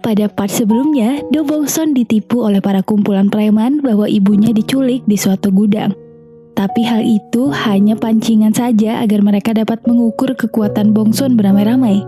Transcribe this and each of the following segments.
Pada part sebelumnya, Do Bong-son ditipu oleh para kumpulan preman bahwa ibunya diculik di suatu gudang. Tapi hal itu hanya pancingan saja agar mereka dapat mengukur kekuatan Bong-son beramai-ramai.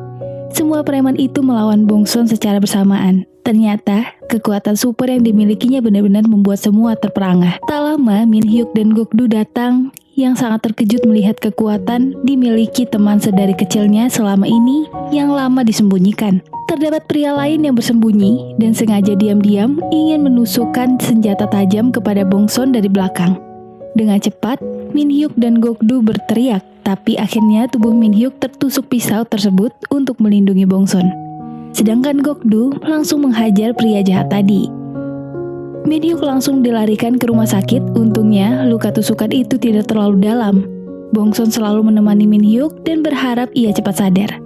Semua preman itu melawan Bong-son secara bersamaan. Ternyata, kekuatan super yang dimilikinya benar-benar membuat semua terperangah. Tak lama, Min Hyuk dan Gok-do datang yang sangat terkejut melihat kekuatan dimiliki teman sedari kecilnya selama ini yang lama disembunyikan. Terdapat pria lain yang bersembunyi dan sengaja diam-diam ingin menusukkan senjata tajam kepada Bong-son dari belakang. Dengan cepat, Min Hyuk dan Gok-do berteriak, tapi akhirnya tubuh Min Hyuk tertusuk pisau tersebut untuk melindungi Bong-son. Sedangkan Gok-do langsung menghajar pria jahat tadi. Min Hyuk langsung dilarikan ke rumah sakit, untungnya luka tusukan itu tidak terlalu dalam. Bong-son selalu menemani Min Hyuk dan berharap ia cepat sadar.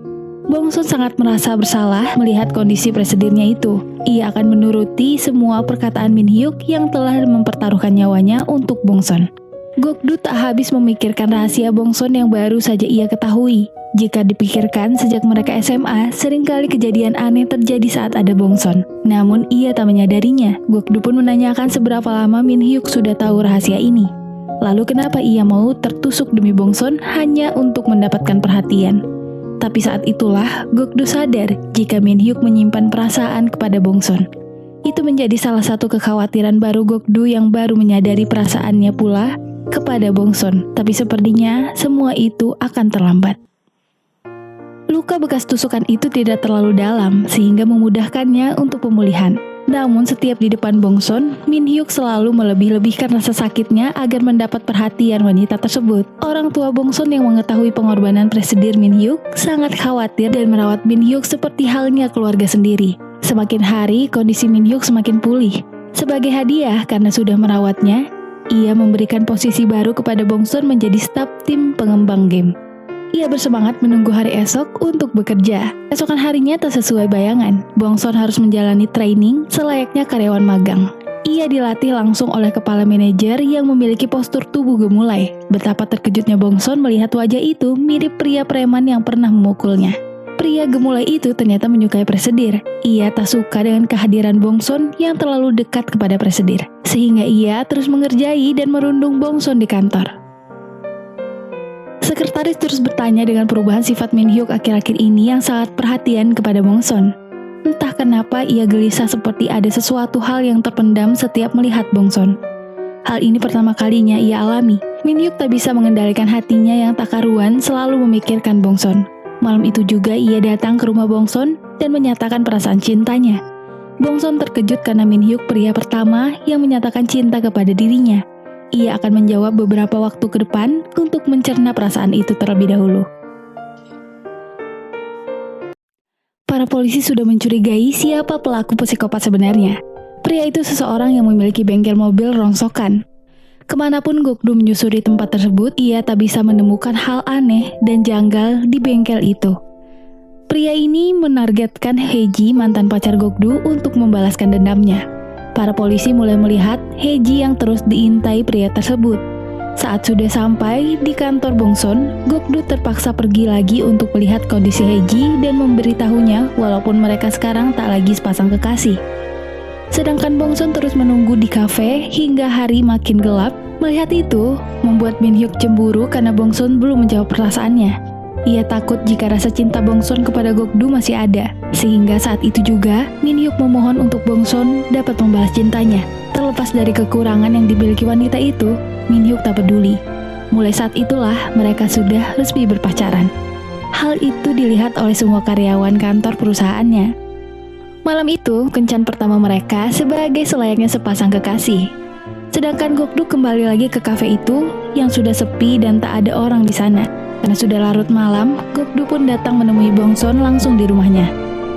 Bong-son sangat merasa bersalah melihat kondisi presidennya itu. Ia akan menuruti semua perkataan Min Hyuk yang telah mempertaruhkan nyawanya untuk Bong-son. Gok-do tak habis memikirkan rahasia Bong-son yang baru saja ia ketahui. Jika dipikirkan sejak mereka SMA, seringkali kejadian aneh terjadi saat ada Bong-son. Namun ia tak menyadarinya. Gok-do pun menanyakan seberapa lama Min Hyuk sudah tahu rahasia ini. Lalu kenapa ia mau tertusuk demi Bong-son hanya untuk mendapatkan perhatian. Tapi saat itulah Gok-do sadar jika Min Hyuk menyimpan perasaan kepada Bong-son. Itu menjadi salah satu kekhawatiran baru Gok-do yang baru menyadari perasaannya pula kepada Bong-son. Tapi sepertinya semua itu akan terlambat. Luka bekas tusukan itu tidak terlalu dalam sehingga memudahkannya untuk pemulihan. Namun setiap di depan Bong-son, Min Hyuk selalu melebih-lebihkan rasa sakitnya agar mendapat perhatian wanita tersebut. Orang tua Bong-son yang mengetahui pengorbanan Presiden Min Hyuk sangat khawatir dan merawat Min Hyuk seperti halnya keluarga sendiri. Semakin hari, kondisi Min Hyuk semakin pulih. Sebagai hadiah karena sudah merawatnya, ia memberikan posisi baru kepada Bong-son menjadi staf tim pengembang game. Ia bersemangat menunggu hari esok untuk bekerja. Esokan harinya tak sesuai bayangan. Bong-son harus menjalani training selayaknya karyawan magang. Ia dilatih langsung oleh kepala manajer yang memiliki postur tubuh gemulai. Betapa terkejutnya Bong-son melihat wajah itu mirip pria preman yang pernah memukulnya. Pria gemulai itu ternyata menyukai Presidir. Ia tak suka dengan kehadiran Bong-son yang terlalu dekat kepada Presidir. Sehingga ia terus mengerjai dan merundung Bong-son di kantor. Sekretaris terus bertanya dengan perubahan sifat Min Hyuk akhir-akhir ini yang sangat perhatian kepada Bong-son. Entah kenapa ia gelisah seperti ada sesuatu hal yang terpendam setiap melihat Bong-son. Hal ini pertama kalinya ia alami. Min Hyuk tak bisa mengendalikan hatinya yang tak karuan selalu memikirkan Bong-son. Malam itu juga ia datang ke rumah Bong-son dan menyatakan perasaan cintanya. Bong-son terkejut karena Min Hyuk pria pertama yang menyatakan cinta kepada dirinya. Ia akan menjawab beberapa waktu ke depan untuk mencerna perasaan itu terlebih dahulu. Para polisi sudah mencurigai siapa pelaku psikopat sebenarnya. Pria itu seseorang yang memiliki bengkel mobil rongsokan. Kemanapun Gok-do menyusuri tempat tersebut, ia tak bisa menemukan hal aneh dan janggal di bengkel itu. Pria ini menargetkan Hae-ji, mantan pacar Gok-do, untuk membalaskan dendamnya. Para polisi mulai melihat Hae-ji yang terus diintai pria tersebut. Saat sudah sampai di kantor Bong-son, Gok-do terpaksa pergi lagi untuk melihat kondisi Hae-ji dan memberitahunya walaupun mereka sekarang tak lagi sepasang kekasih. Sedangkan Bong-son terus menunggu di kafe hingga hari makin gelap. Melihat itu, membuat Min Hyuk cemburu karena Bong-son belum menjawab perasaannya. Ia takut jika rasa cinta Bong-son kepada Gok-do masih ada. Sehingga saat itu juga, Min Hyuk memohon untuk Bong-son dapat membalas cintanya. Terlepas dari kekurangan yang dimiliki wanita itu, Min Hyuk tak peduli. Mulai saat itulah mereka sudah resmi berpacaran. Hal itu dilihat oleh semua karyawan kantor perusahaannya. Malam itu, kencan pertama mereka sebagai selayaknya sepasang kekasih. Sedangkan Gok-do kembali lagi ke kafe itu yang sudah sepi dan tak ada orang di sana. Karena sudah larut malam, Gok-do pun datang menemui Bong-son langsung di rumahnya.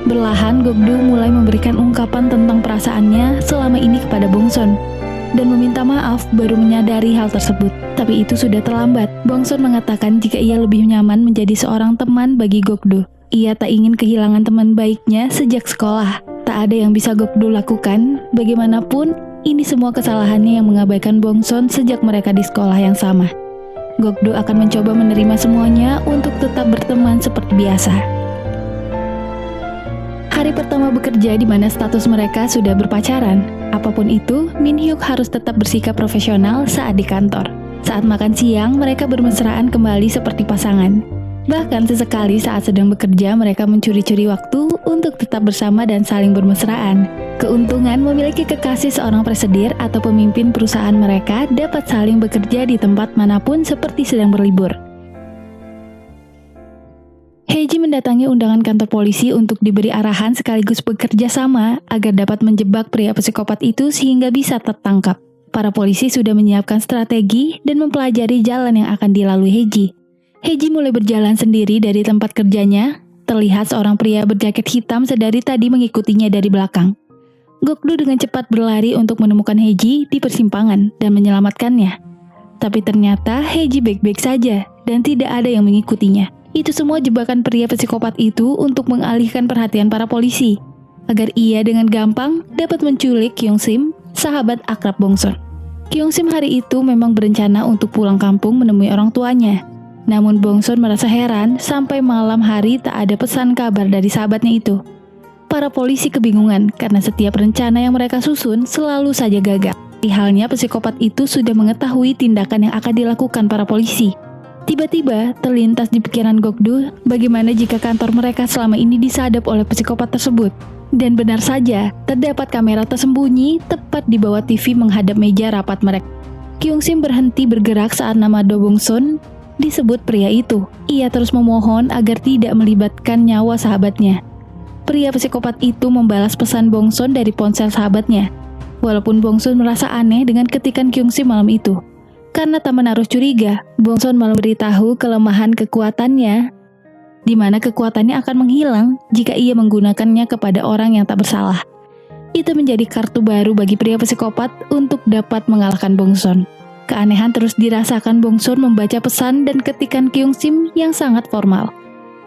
Berlahan, Gok-do mulai memberikan ungkapan tentang perasaannya selama ini kepada Bong-son dan meminta maaf baru menyadari hal tersebut. Tapi itu sudah terlambat. Bong-son mengatakan jika ia lebih nyaman menjadi seorang teman bagi Gok-do. Ia tak ingin kehilangan teman baiknya sejak sekolah. Tak ada yang bisa Gok-do lakukan. Bagaimanapun, ini semua kesalahannya yang mengabaikan Bong-son sejak mereka di sekolah yang sama. Gok-do akan mencoba menerima semuanya untuk tetap berteman seperti biasa. Hari pertama bekerja di mana status mereka sudah berpacaran. Apapun itu, Min Hyuk harus tetap bersikap profesional saat di kantor. Saat makan siang, mereka bermesraan kembali seperti pasangan. Bahkan sesekali saat sedang bekerja, mereka mencuri-curi waktu untuk tetap bersama dan saling bermesraan. Keuntungan memiliki kekasih seorang presidir atau pemimpin perusahaan mereka dapat saling bekerja di tempat manapun seperti sedang berlibur. Hae-ji mendatangi undangan kantor polisi untuk diberi arahan sekaligus bekerja sama agar dapat menjebak pria psikopat itu sehingga bisa tertangkap. Para polisi sudah menyiapkan strategi dan mempelajari jalan yang akan dilalui Hae-ji. Hae-ji mulai berjalan sendiri dari tempat kerjanya. Terlihat seorang pria berjaket hitam sedari tadi mengikutinya dari belakang. Gok-do dengan cepat berlari untuk menemukan Hae-ji di persimpangan dan menyelamatkannya. Tapi ternyata Hae-ji baik-baik saja dan tidak ada yang mengikutinya. Itu semua jebakan pria psikopat itu untuk mengalihkan perhatian para polisi, agar ia dengan gampang dapat menculik Kyung-sim, sahabat akrab Bong-sun. Kyung-sim hari itu memang berencana untuk pulang kampung menemui orang tuanya. Namun Bong-sun merasa heran sampai malam hari tak ada pesan kabar dari sahabatnya itu. Para polisi kebingungan karena setiap rencana yang mereka susun selalu saja gagal. Halnya psikopat itu sudah mengetahui tindakan yang akan dilakukan para polisi. Tiba-tiba terlintas di pikiran Gok-do bagaimana jika kantor mereka selama ini disadap oleh psikopat tersebut. Dan benar saja, terdapat kamera tersembunyi tepat di bawah TV menghadap meja rapat mereka. Kyung-sim berhenti bergerak saat nama Do Bong-sun disebut pria itu. Ia terus memohon agar tidak melibatkan nyawa sahabatnya. Pria psikopat itu membalas pesan Bong-sun dari ponsel sahabatnya. Walaupun Bong-sun merasa aneh dengan ketikan Kyung-sim malam itu. Karena tak menaruh curiga, Bong-sun malah beritahu kelemahan kekuatannya, di mana kekuatannya akan menghilang jika ia menggunakannya kepada orang yang tak bersalah. Itu menjadi kartu baru bagi pria psikopat untuk dapat mengalahkan Bong-sun. Keanehan terus dirasakan Bong-sun membaca pesan dan ketikan Kyung-sim yang sangat formal.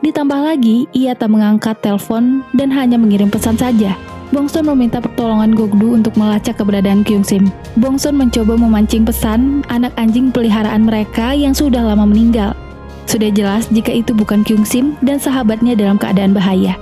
Ditambah lagi, ia tak mengangkat telepon dan hanya mengirim pesan saja. Bong-sun meminta pertolongan Gok-do untuk melacak keberadaan Kyung-sim. Bong-sun mencoba memancing pesan anak anjing peliharaan mereka yang sudah lama meninggal. Sudah jelas jika itu bukan Kyung-sim dan sahabatnya dalam keadaan bahaya.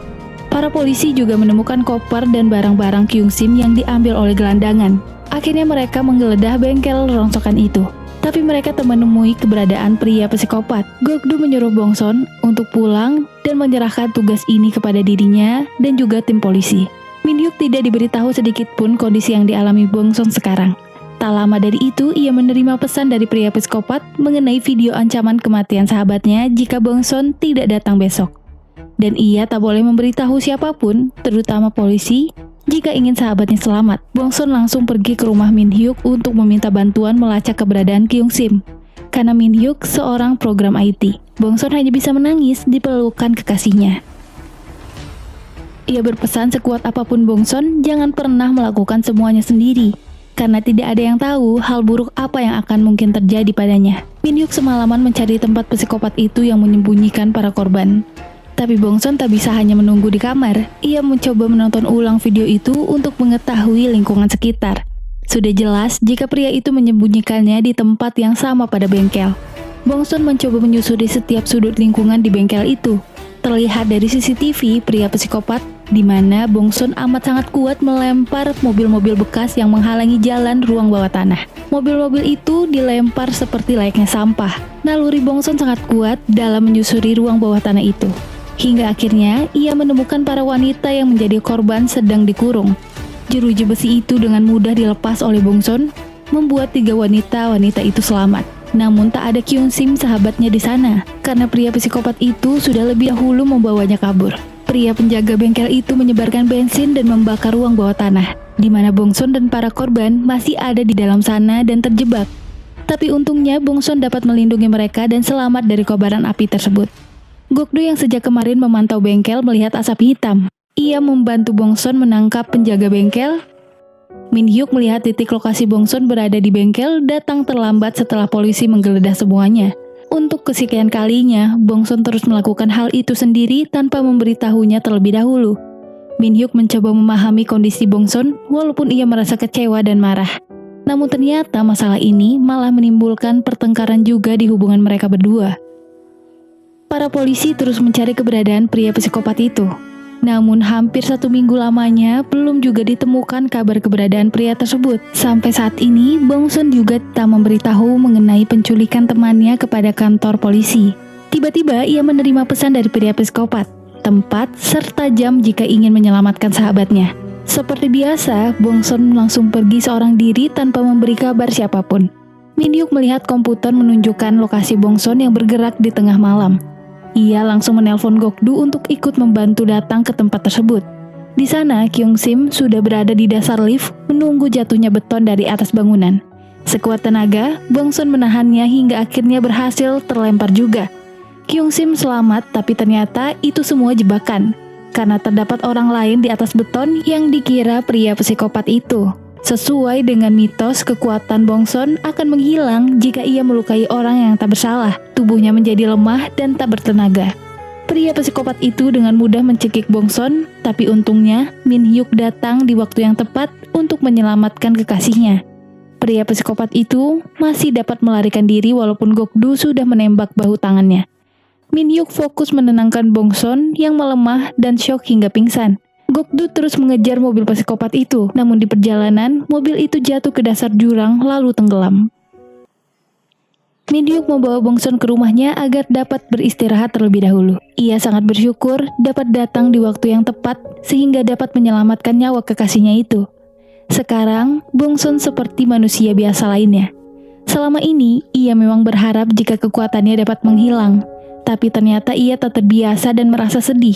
Para polisi juga menemukan koper dan barang-barang Kyung-sim yang diambil oleh gelandangan. Akhirnya mereka menggeledah bengkel rongsokan itu. Tapi mereka tak menemui keberadaan pria psikopat. Gok-do menyuruh Bong-sun untuk pulang dan menyerahkan tugas ini kepada dirinya dan juga tim polisi. Min Hyuk tidak diberitahu sedikit pun kondisi yang dialami Bong-sun sekarang. Tak lama dari itu, ia menerima pesan dari pria psikopat mengenai video ancaman kematian sahabatnya jika Bong-sun tidak datang besok. Dan ia tak boleh memberitahu siapapun, terutama polisi, jika ingin sahabatnya selamat. Bong-sun langsung pergi ke rumah Min Hyuk untuk meminta bantuan melacak keberadaan Kyung-sim. Karena Min Hyuk seorang program IT, Bong-sun hanya bisa menangis di pelukan kekasihnya. Ia berpesan sekuat apapun Bong-sun jangan pernah melakukan semuanya sendiri, karena tidak ada yang tahu hal buruk apa yang akan mungkin terjadi padanya. Min Hyuk semalaman mencari tempat psikopat itu yang menyembunyikan para korban. Tapi Bong-sun tak bisa hanya menunggu di kamar. Ia mencoba menonton ulang video itu untuk mengetahui lingkungan sekitar. Sudah jelas jika pria itu menyembunyikannya di tempat yang sama pada bengkel. Bong-sun mencoba menyusuri setiap sudut lingkungan di bengkel itu. Terlihat dari CCTV pria psikopat di mana Bong-sun amat sangat kuat melempar mobil-mobil bekas yang menghalangi jalan ruang bawah tanah. Mobil-mobil itu dilempar seperti layaknya sampah. Naluri Bong-sun sangat kuat dalam menyusuri ruang bawah tanah itu. Hingga akhirnya ia menemukan para wanita yang menjadi korban sedang dikurung. Jeruji besi itu dengan mudah dilepas oleh Bong-sun, membuat 3 wanita itu selamat. Namun tak ada Kyung-sim sahabatnya di sana, karena pria psikopat itu sudah lebih dahulu membawanya kabur. Pria penjaga bengkel itu menyebarkan bensin dan membakar ruang bawah tanah, di mana Bong-sun dan para korban masih ada di dalam sana dan terjebak. Tapi untungnya Bong-sun dapat melindungi mereka dan selamat dari kobaran api tersebut. Gok-do yang sejak kemarin memantau bengkel melihat asap hitam. Ia membantu Bong-sun menangkap penjaga bengkel. Min Hyuk melihat titik lokasi Bong-sun berada di bengkel datang terlambat setelah polisi menggeledah semuanya. Untuk kesekian kalinya, Bong-sun terus melakukan hal itu sendiri tanpa memberitahunya terlebih dahulu. Min Hyuk mencoba memahami kondisi Bong-sun walaupun ia merasa kecewa dan marah. Namun ternyata masalah ini malah menimbulkan pertengkaran juga di hubungan mereka berdua. Para polisi terus mencari keberadaan pria psikopat itu. Namun hampir 1 minggu lamanya belum juga ditemukan kabar keberadaan pria tersebut. Sampai saat ini, Bongson juga tak memberitahu mengenai penculikan temannya kepada kantor polisi. Tiba-tiba ia menerima pesan dari pria psikopat, tempat serta jam jika ingin menyelamatkan sahabatnya. Seperti biasa, Bongson langsung pergi seorang diri tanpa memberi kabar siapapun. Min Hyuk melihat komputer menunjukkan lokasi Bongson yang bergerak di tengah malam. Ia langsung menelpon Gokdu untuk ikut membantu datang ke tempat tersebut. Di sana, Kyung Sim sudah berada di dasar lift menunggu jatuhnya beton dari atas bangunan. Sekuat tenaga, Bongson menahannya hingga akhirnya berhasil terlempar juga. Kyung Sim selamat, tapi ternyata itu semua jebakan, karena terdapat orang lain di atas beton yang dikira pria psikopat itu. Sesuai dengan mitos, kekuatan Bongson akan menghilang jika ia melukai orang yang tak bersalah. Tubuhnya menjadi lemah dan tak bertenaga. Pria psikopat itu dengan mudah mencekik Bongson, tapi untungnya Min Hyuk datang di waktu yang tepat untuk menyelamatkan kekasihnya. Pria psikopat itu masih dapat melarikan diri walaupun Gokdu sudah menembak bahu tangannya. Min Hyuk fokus menenangkan Bongson yang melemah dan syok hingga pingsan. Gokdu terus mengejar mobil psikopat itu, namun di perjalanan, mobil itu jatuh ke dasar jurang lalu tenggelam. Min Hyuk membawa Bongson ke rumahnya agar dapat beristirahat terlebih dahulu. Ia sangat bersyukur dapat datang di waktu yang tepat sehingga dapat menyelamatkan nyawa kekasihnya itu. Sekarang, Bongson seperti manusia biasa lainnya. Selama ini, ia memang berharap jika kekuatannya dapat menghilang, tapi ternyata ia tak terbiasa dan merasa sedih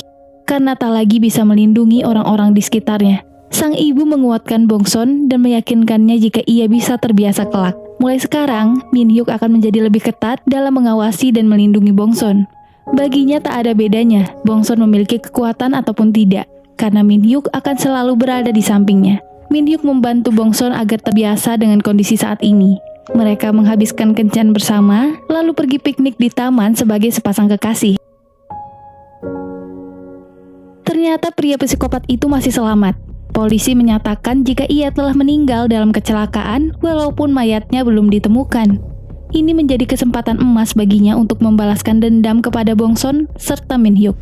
karena tak lagi bisa melindungi orang-orang di sekitarnya. Sang ibu menguatkan Bongson dan meyakinkannya jika ia bisa terbiasa kelak. Mulai sekarang, Min Hyuk akan menjadi lebih ketat dalam mengawasi dan melindungi Bongson. Baginya tak ada bedanya, Bongson memiliki kekuatan ataupun tidak, karena Min Hyuk akan selalu berada di sampingnya. Min Hyuk membantu Bongson agar terbiasa dengan kondisi saat ini. Mereka menghabiskan kencan bersama, lalu pergi piknik di taman sebagai sepasang kekasih. Ternyata pria psikopat itu masih selamat. Polisi menyatakan jika ia telah meninggal dalam kecelakaan walaupun mayatnya belum ditemukan. Ini menjadi kesempatan emas baginya untuk membalaskan dendam kepada Bongson serta Min Hyuk.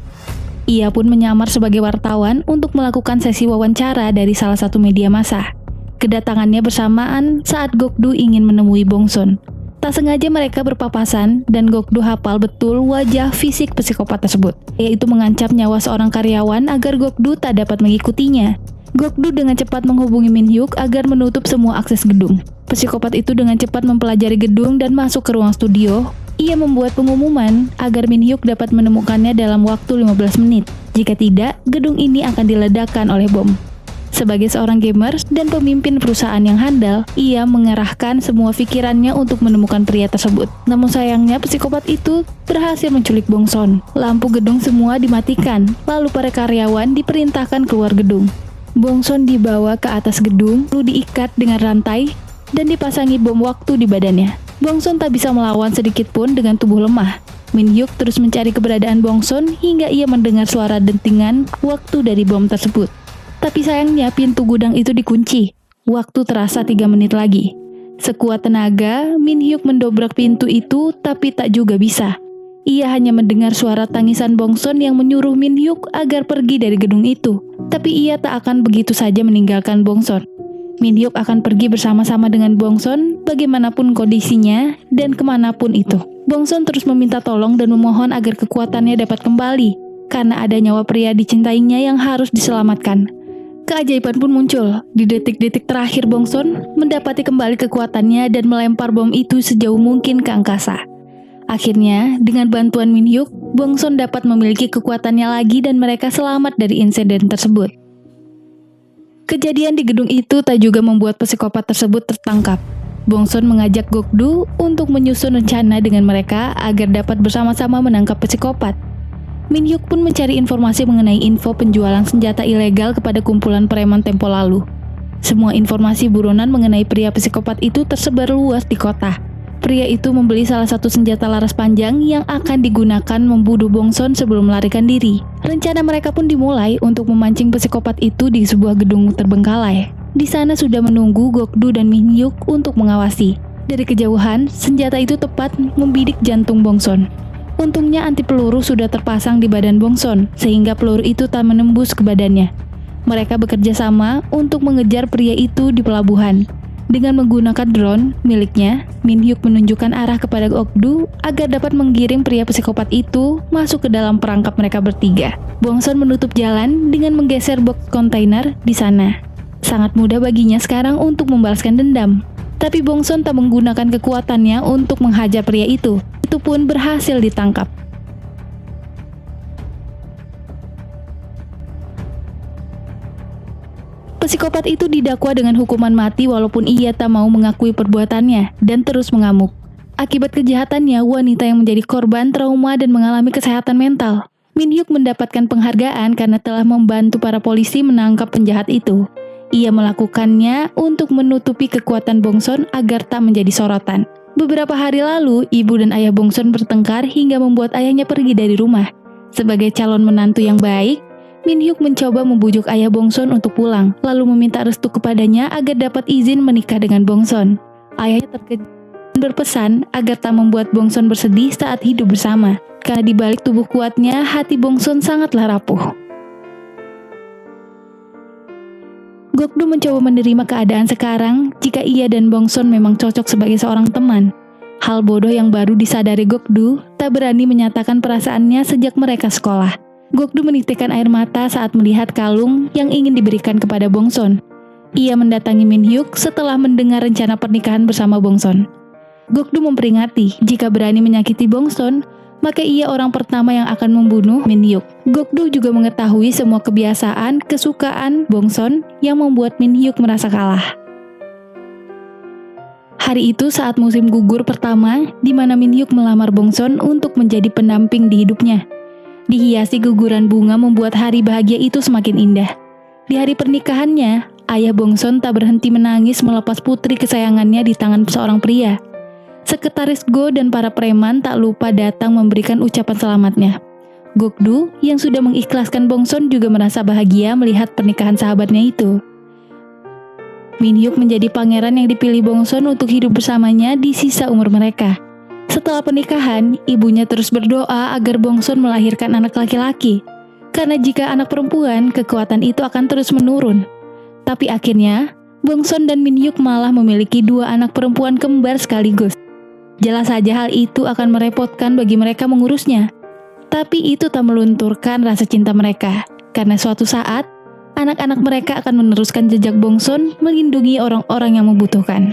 Ia pun menyamar sebagai wartawan untuk melakukan sesi wawancara dari salah satu media massa. Kedatangannya bersamaan saat Gokdu ingin menemui Bongson. Tak sengaja mereka berpapasan dan Gokdu hafal betul wajah fisik psikopat tersebut, yaitu mengancam nyawa seorang karyawan agar Gokdu tak dapat mengikutinya. Gokdu dengan cepat menghubungi Min Hyuk agar menutup semua akses gedung. Psikopat itu dengan cepat mempelajari gedung dan masuk ke ruang studio. Ia membuat pengumuman agar Min Hyuk dapat menemukannya dalam waktu 15 menit. Jika tidak, gedung ini akan diledakkan oleh bom. Sebagai seorang gamer dan pemimpin perusahaan yang handal, ia mengerahkan semua pikirannya untuk menemukan pria tersebut. Namun sayangnya psikopat itu berhasil menculik Bongson. Lampu gedung semua dimatikan, lalu para karyawan diperintahkan keluar gedung. Bongson dibawa ke atas gedung, lalu diikat dengan rantai dan dipasangi bom waktu di badannya. Bongson tak bisa melawan sedikit pun dengan tubuh lemah. Min Hyuk terus mencari keberadaan Bongson hingga ia mendengar suara dentingan waktu dari bom tersebut. Tapi sayangnya pintu gudang itu dikunci. Waktu terasa 3 menit lagi. Sekuat tenaga, Min Hyuk mendobrak pintu itu tapi tak juga bisa. Ia hanya mendengar suara tangisan Bongson yang menyuruh Min Hyuk agar pergi dari gedung itu. Tapi ia tak akan begitu saja meninggalkan Bongson. Min Hyuk akan pergi bersama-sama dengan Bongson bagaimanapun kondisinya dan kemanapun itu. Bongson terus meminta tolong dan memohon agar kekuatannya dapat kembali karena ada nyawa pria dicintainya yang harus diselamatkan. Keajaiban pun muncul. Di detik-detik terakhir Bongson mendapati kembali kekuatannya dan melempar bom itu sejauh mungkin ke angkasa. Akhirnya, dengan bantuan Min Hyuk, Bongson dapat memiliki kekuatannya lagi dan mereka selamat dari insiden tersebut. Kejadian di gedung itu tak juga membuat psikopat tersebut tertangkap. Bongson mengajak Gokdu untuk menyusun rencana dengan mereka agar dapat bersama-sama menangkap psikopat. Min Hyuk pun mencari informasi mengenai info penjualan senjata ilegal kepada kumpulan preman tempo lalu. Semua informasi buronan mengenai pria psikopat itu tersebar luas di kota. Pria itu membeli salah satu senjata laras panjang yang akan digunakan membunuh Bongson sebelum melarikan diri. Rencana mereka pun dimulai untuk memancing psikopat itu di sebuah gedung terbengkalai. Di sana sudah menunggu Gokdu dan Min Hyuk untuk mengawasi. Dari kejauhan, senjata itu tepat membidik jantung Bongson. Untungnya anti peluru sudah terpasang di badan Bongson, sehingga peluru itu tak menembus ke badannya. Mereka bekerja sama untuk mengejar pria itu di pelabuhan. Dengan menggunakan drone miliknya, Min Hyuk menunjukkan arah kepada Gokdu agar dapat menggiring pria psikopat itu masuk ke dalam perangkap mereka bertiga. Bongson menutup jalan dengan menggeser box kontainer di sana. Sangat mudah baginya sekarang untuk membalaskan dendam. Tapi Bongson tak menggunakan kekuatannya untuk menghajar pria itu. Itu pun berhasil ditangkap. Psikopat itu didakwa dengan hukuman mati walaupun ia tak mau mengakui perbuatannya dan terus mengamuk. Akibat kejahatannya, wanita yang menjadi korban trauma dan mengalami kesehatan mental. Min Hyuk mendapatkan penghargaan karena telah membantu para polisi menangkap penjahat itu. Ia melakukannya untuk menutupi kekuatan Bongson agar tak menjadi sorotan. Beberapa hari lalu, ibu dan ayah Bongson bertengkar hingga membuat ayahnya pergi dari rumah. Sebagai calon menantu yang baik, Min Hyuk mencoba membujuk ayah Bongson untuk pulang, lalu meminta restu kepadanya agar dapat izin menikah dengan Bongson. Ayahnya terkejut dan berpesan agar tak membuat Bongson bersedih saat hidup bersama, karena di balik tubuh kuatnya, hati Bongson sangatlah rapuh. Gokdu mencoba menerima keadaan sekarang jika ia dan Bongson memang cocok sebagai seorang teman. Hal bodoh yang baru disadari Gokdu, tak berani menyatakan perasaannya sejak mereka sekolah. Gokdu menitikkan air mata saat melihat kalung yang ingin diberikan kepada Bongson. Ia mendatangi Min Hyuk setelah mendengar rencana pernikahan bersama Bongson. Gokdu memperingati jika berani menyakiti Bongson, maka ia orang pertama yang akan membunuh Min Hyuk. Gokdu juga mengetahui semua kebiasaan, kesukaan Bongson yang membuat Min Hyuk merasa kalah. Hari itu saat musim gugur pertama, di mana Min Hyuk melamar Bongson untuk menjadi pendamping di hidupnya. Dihiasi guguran bunga membuat hari bahagia itu semakin indah. Di hari pernikahannya, ayah Bongson tak berhenti menangis melepas putri kesayangannya di tangan seorang pria. Sekretaris Go dan para preman tak lupa datang memberikan ucapan selamatnya. Gokdu yang sudah mengikhlaskan Bongson juga merasa bahagia melihat pernikahan sahabatnya itu. Min Hyuk menjadi pangeran yang dipilih Bongson untuk hidup bersamanya di sisa umur mereka. Setelah pernikahan, ibunya terus berdoa agar Bongson melahirkan anak laki-laki. Karena jika anak perempuan, kekuatan itu akan terus menurun. Tapi akhirnya, Bongson dan Min Hyuk malah memiliki 2 anak perempuan kembar sekaligus. Jelas saja hal itu akan merepotkan bagi mereka mengurusnya. Tapi itu tak melunturkan rasa cinta mereka, karena suatu saat, anak-anak mereka akan meneruskan jejak Bongson melindungi orang-orang yang membutuhkan.